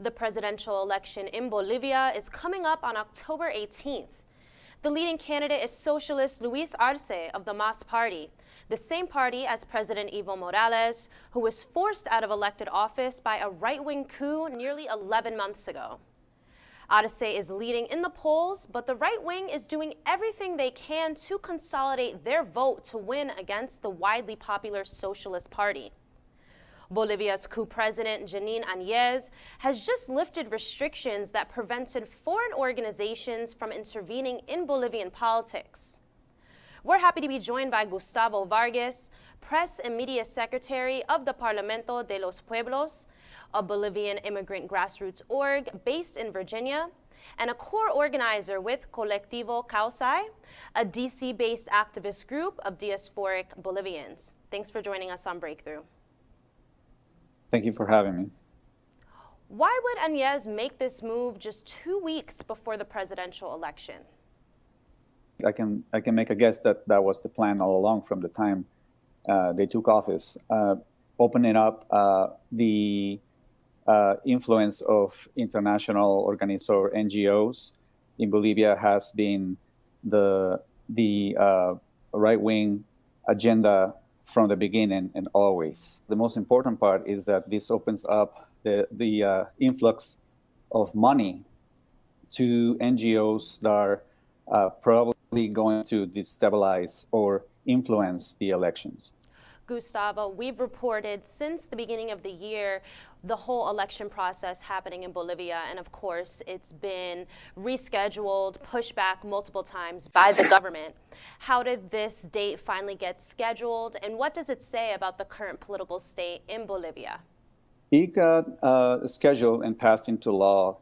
The presidential election in Bolivia is coming up on October 18th. The leading candidate is socialist Luis Arce of the MAS party, the same party as President Evo Morales, who was forced out of elected office by a right-wing coup nearly 11 months ago. Arce is leading in the polls, but the right wing is doing everything they can to consolidate their vote to win against the widely popular Socialist Party. Bolivia's coup president, Janine Áñez, has just lifted restrictions that prevented foreign organizations from intervening in Bolivian politics. We're happy to be joined by Gustavo Vargas, Press and Media Secretary of the Parlamento de los Pueblos, a Bolivian immigrant grassroots org based in Virginia, and a core organizer with Colectivo Causai, a DC-based activist group of diasporic Bolivians. Thanks for joining us on Breakthrough. Thank you for having me. Why would Áñez make this move just 2 weeks before the presidential election? I can make a guess that that was the plan all along from the time they took office. Opening up the influence of international organizations or NGOs in Bolivia has been the right-wing agenda from the beginning and always. The most important part is that this opens up the influx of money to NGOs that are probably going to destabilize or influence the elections. Gustavo, we've reported since the beginning of the year the whole election process happening in Bolivia, and of course it's been rescheduled, pushed back multiple times by the government. How did this date finally get scheduled, and what does it say about the current political state in Bolivia? It got scheduled and passed into law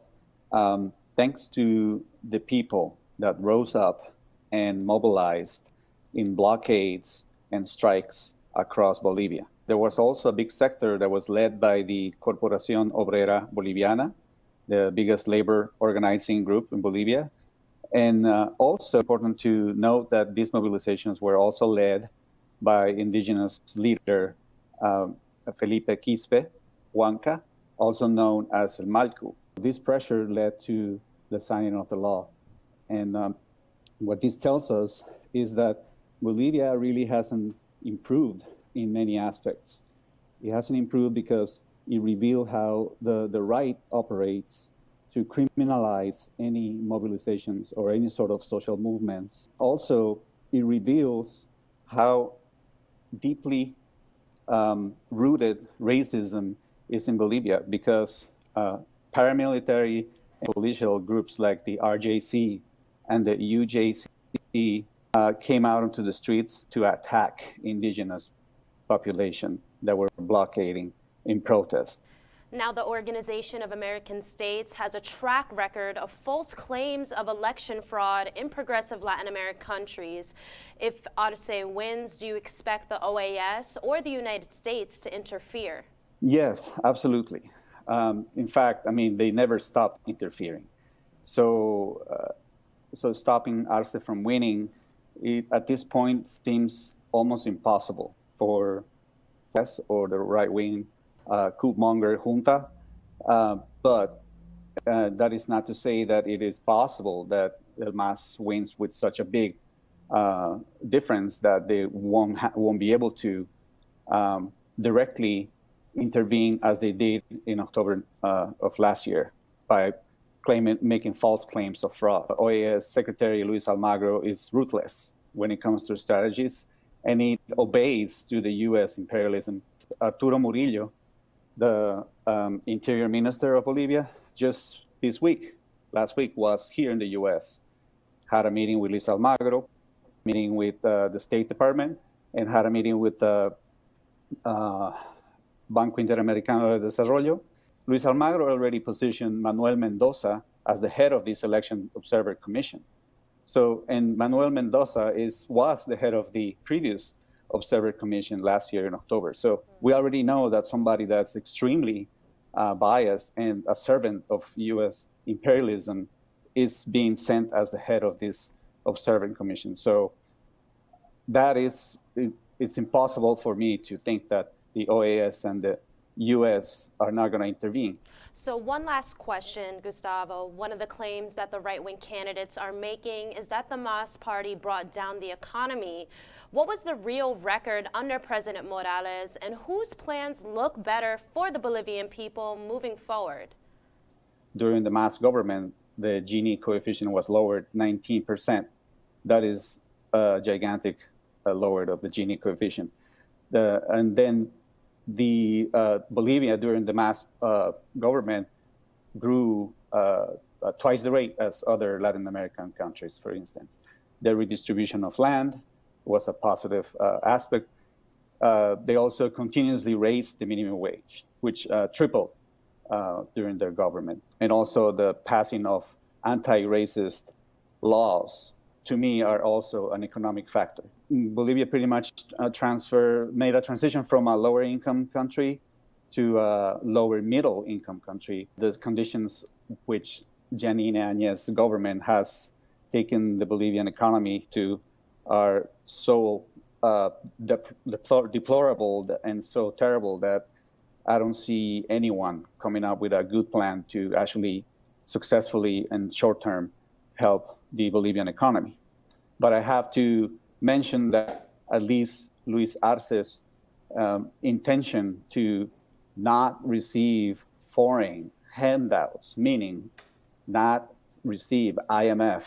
thanks to the people that rose up and mobilized in blockades and strikes across Bolivia. There was also a big sector that was led by the Corporación Obrera Boliviana, the biggest labor organizing group in Bolivia. And also important to note that these mobilizations were also led by indigenous leader Felipe Quispe Huanca, also known as El Malcu. This pressure led to the signing of the law. And what this tells us is that Bolivia really hasn't improved in many aspects. It hasn't improved because it revealed how the right operates to criminalize any mobilizations or any sort of social movements. Also, it reveals how deeply rooted racism is in Bolivia, because paramilitary and political groups like the RJC and the UJC came out into the streets to attack indigenous population that were blockading in protest. Now, the Organization of American States has a track record of false claims of election fraud in progressive Latin American countries. If Arce wins, do you expect the OAS or the United States to interfere? Yes, absolutely. In fact, they never stopped interfering. So stopping Arce from winning, at this point, seems almost impossible for us or the right-wing coup-monger junta. But that is not to say that it is possible that El MAS wins with such a big difference that they won't be able to directly intervene as they did in October of last year by making false claims of fraud. OAS Secretary Luis Almagro is ruthless when it comes to strategies, and it obeys to the U.S. imperialism. Arturo Murillo, the Interior Minister of Bolivia, just last week, was here in the U.S., had a meeting with Luis Almagro, meeting with the State Department, and had a meeting with the Banco Interamericano de Desarrollo. Luis Almagro already positioned Manuel Mendoza as the head of this Election Observer Commission. And Manuel Mendoza was the head of the previous Observer Commission last year in October. So we already know that somebody that's extremely biased and a servant of U.S. imperialism is being sent as the head of this Observer Commission. So it's impossible for me to think that the OAS and the U.S. are not going to intervene. So one last question, Gustavo. One of the claims that the right-wing candidates are making is that the MAS party brought down the economy. What was the real record under President Morales, and whose plans look better for the Bolivian people moving forward? During the MAS government, the Gini coefficient was lowered 19%. That is a gigantic lowered of the Gini coefficient. And then the Bolivia during the MAS government grew twice the rate as other Latin American countries, for instance. The redistribution of land was a positive aspect. They also continuously raised the minimum wage, which tripled during their government. And also the passing of anti-racist laws, to me, are also an economic factor. Bolivia pretty much made a transition from a lower income country to a lower middle income country. The conditions which Janine Áñez's government has taken the Bolivian economy to are so deplorable and so terrible that I don't see anyone coming up with a good plan to actually successfully and short-term help the Bolivian economy. But I have to mention that at least Luis Arce's intention to not receive foreign handouts, meaning not receive IMF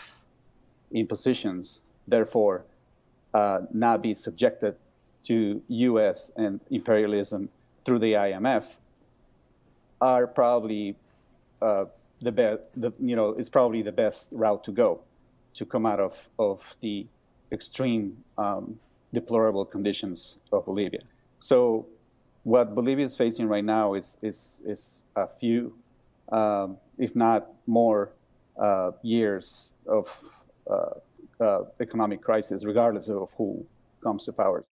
impositions, therefore not be subjected to U.S. and imperialism through the IMF, are probably is probably the best route to go to come out of the extreme deplorable conditions of Bolivia. So what Bolivia is facing right now is a few, if not more, years of economic crisis, regardless of who comes to power.